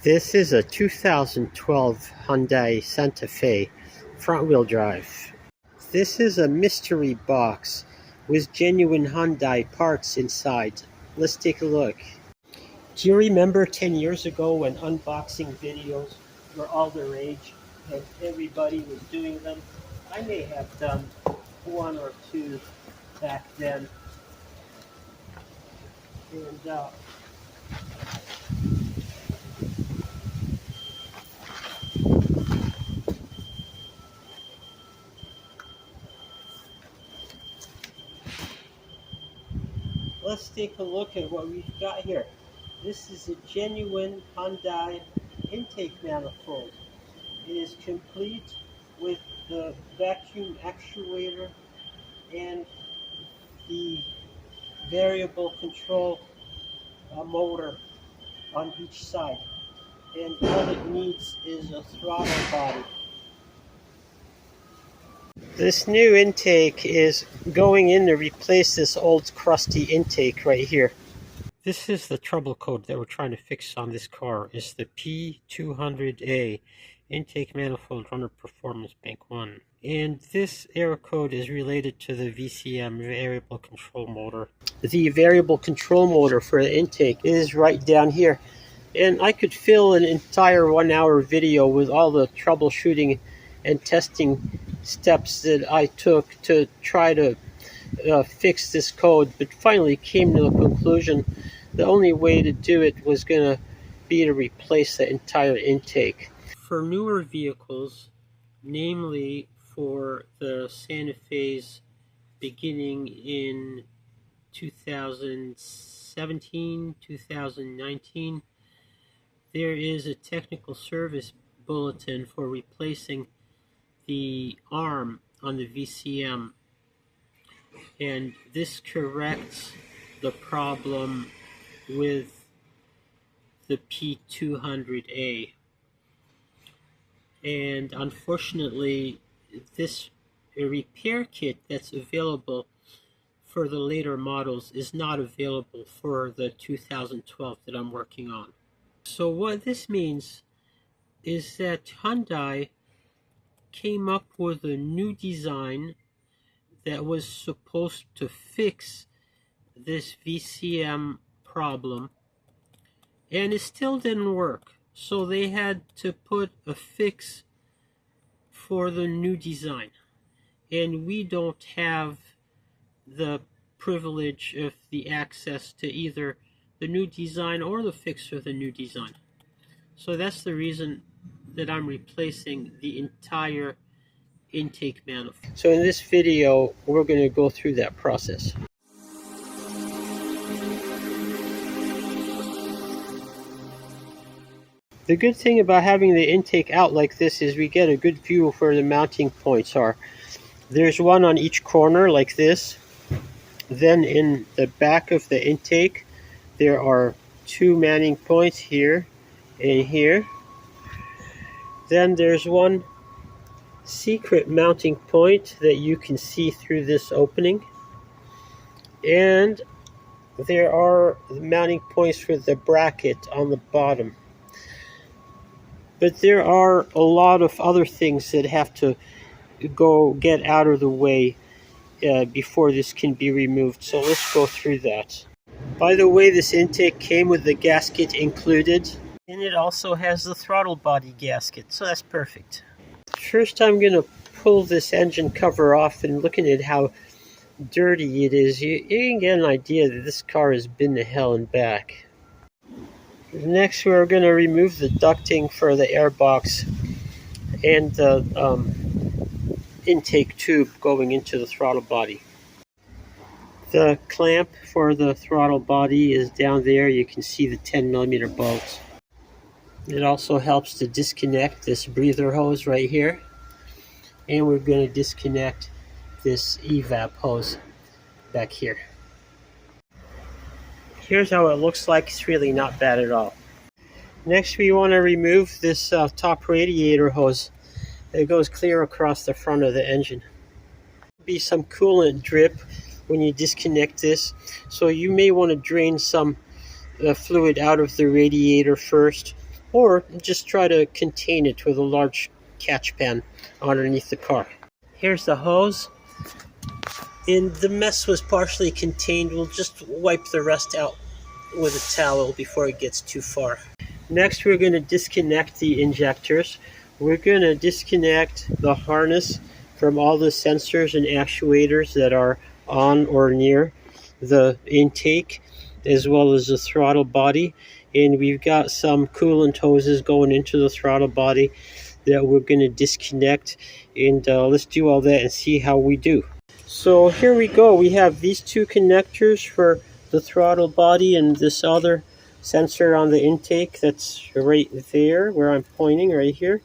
This is a 2012 Hyundai Santa Fe front-wheel drive. This is a mystery box with genuine Hyundai parts inside. Let's take a look. Do you remember 10 years ago when unboxing videos were all the rage and everybody was doing them? I may have done one or two back then. And let's take a look at what we've got here. This is a genuine Hyundai intake manifold. It is complete with the vacuum actuator and the variable control motor on each side. And all it needs is a throttle body. This new intake is going in to replace this old crusty intake right here. This is the trouble code that we're trying to fix on this car. It's the P200A intake manifold runner performance bank 1. And this error code is related to the VCM variable control motor. The variable control motor for the intake is right down here. And I could fill an entire 1-hour video with all the troubleshooting and testing steps that I took to try to fix this code, but finally came to the conclusion the only way to do it was going to be to replace the entire intake. For newer vehicles, namely for the Santa Fe's beginning in 2017, 2019, there is a technical service bulletin for replacing the arm on the VCM, and this corrects the problem with the P200A. And unfortunately, this repair kit that's available for the later models is not available for the 2012 that I'm working on. So what this means is that Hyundai came up with a new design that was supposed to fix this VCM problem, and it still didn't work. So they had to put a fix for the new design, and we don't have the privilege of the access to either the new design or the fix for the new design. So that's the reason that I'm replacing the entire intake manifold. So in this video, we're going to go through that process. The good thing about having the intake out like this is we get a good view of where the mounting points are. There's one on each corner like this. Then in the back of the intake, there are 2 mounting points here and here. Then there's one secret mounting point that you can see through this opening. And there are mounting points for the bracket on the bottom. But there are a lot of other things that have to get out of the way before this can be removed. So let's go through that. By the way, this intake came with the gasket included. And it also has the throttle body gasket, so that's perfect. First, I'm going to pull this engine cover off, and looking at how dirty it is, you can get an idea that this car has been to hell and back. Next, we're going to remove the ducting for the airbox and the intake tube going into the throttle body. The clamp for the throttle body is down there. You can see the 10mm bolts. It also helps to disconnect this breather hose right here. And we're going to disconnect this evap hose back here. Here's how it looks like. It's really not bad at all. Next, we want to remove this top radiator hose that goes clear across the front of the engine. There'll be some coolant drip when you disconnect this, so you may want to drain some fluid out of the radiator first or just try to contain it with a large catch pan underneath the car. Here's the hose, and the mess was partially contained. We'll just wipe the rest out with a towel before it gets too far. Next, we're going to disconnect the injectors. We're going to disconnect the harness from all the sensors and actuators that are on or near the intake, as well as the throttle body. And we've got some coolant hoses going into the throttle body that we're going to disconnect. And let's do all that and see how we do. So here we go. We have these two connectors for the throttle body and this other sensor on the intake that's right there where I'm pointing right here.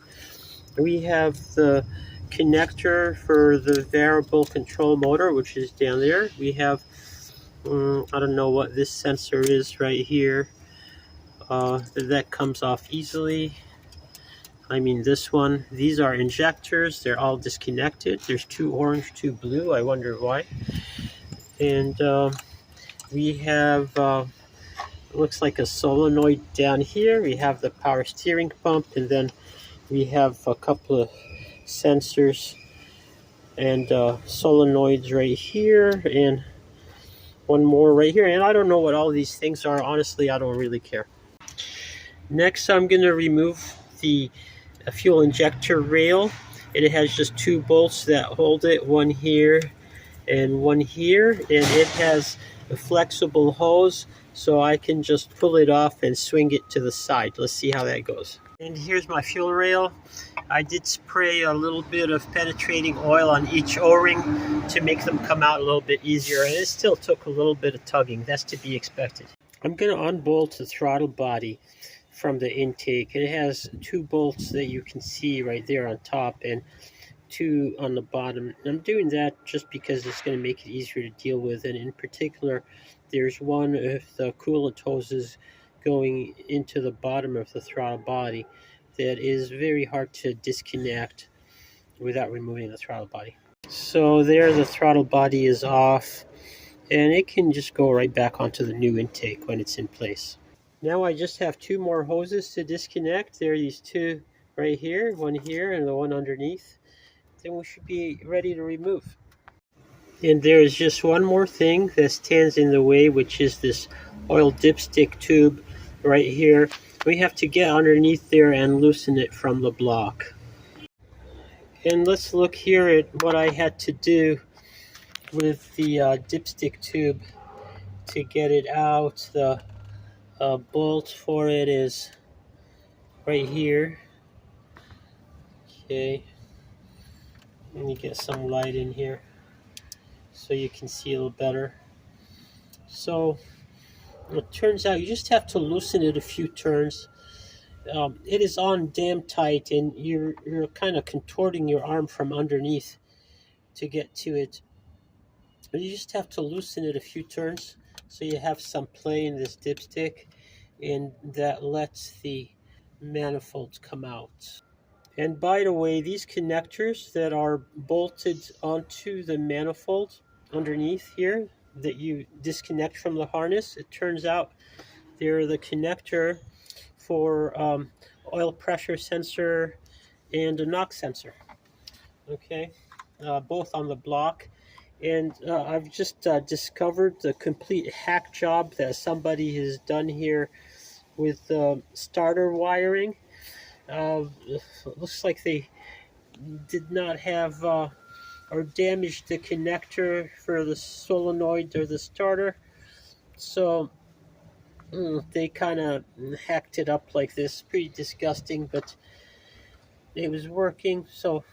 We have the connector for the variable control motor, which is down there. We have I don't know what this sensor is right here. That comes off easily. I mean this one. These are injectors. They're all disconnected. There's two orange, two blue. I wonder why. And we have looks like a solenoid down here. We have the power steering pump, and then we have a couple of sensors and solenoids right here, and one more right here. And I don't know what all these things are. Honestly, I don't really care. Next, I'm going to remove the fuel injector rail. It has just two bolts that hold it, one here and one here, and it has a flexible hose, so I can just pull it off and swing it to the side. Let's see how that goes. And here's my fuel rail. I did spray a little bit of penetrating oil on each O-ring to make them come out a little bit easier, and it still took a little bit of tugging. That's to be expected. I'm going to unbolt the throttle body from the intake. It has two bolts that you can see right there on top and two on the bottom. I'm doing that just because it's going to make it easier to deal with, and in particular there's one of the coolant hoses going into the bottom of the throttle body that is very hard to disconnect without removing the throttle body. So there, the throttle body is off, and it can just go right back onto the new intake when it's in place. Now I just have two more hoses to disconnect. There are these two right here, one here and the one underneath. Then we should be ready to remove. And there is just one more thing that stands in the way, which is this oil dipstick tube right here. We have to get underneath there and loosen it from the block. And let's look here at what I had to do with the dipstick tube to get it out. The bolt for it is right here. Okay, let me get some light in here so you can see a little better. So it turns out you just have to loosen it a few turns. It is on damn tight, and you're kind of contorting your arm from underneath to get to it. But you just have to loosen it a few turns so you have some play in this dipstick, and that lets the manifolds come out. And by the way, these connectors that are bolted onto the manifold underneath here that you disconnect from the harness, it turns out they're the connector for oil pressure sensor and a knock sensor. Okay, both on the block. And I've just discovered the complete hack job that somebody has done here with starter wiring. Looks like they did not have or damaged the connector for the solenoid or the starter, so they kind of hacked it up like this. Pretty disgusting, but it was working, so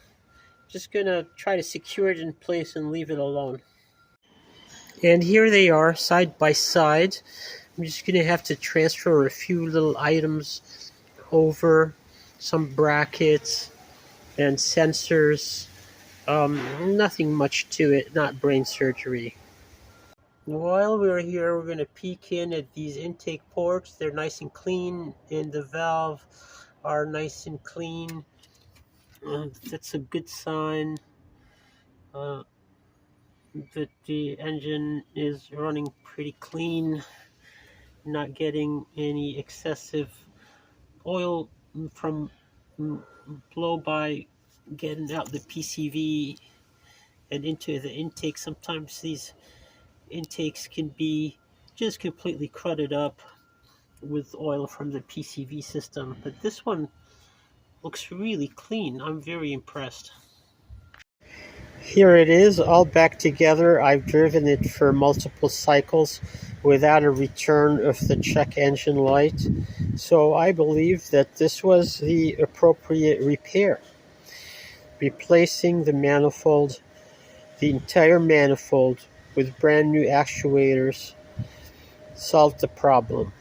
just gonna try to secure it in place and leave it alone. And here they are side by side. I'm just gonna have to transfer a few little items over, some brackets and sensors. Nothing much to it, not brain surgery. While we're here, we're going to peek in at these intake ports. They're nice and clean, and the valve are nice and clean. That's a good sign that the engine is running pretty clean, not getting any excessive oil from blow by getting out the PCV and into the intake. Sometimes these intakes can be just completely crudted up with oil from the PCV system, but this one looks really clean. I'm very impressed. Here it is, all back together. I've driven it for multiple cycles without a return of the check engine light, so I believe that this was the appropriate repair. Replacing the manifold, the entire manifold, with brand new actuators solved the problem.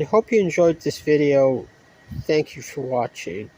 I hope you enjoyed this video. Thank you for watching.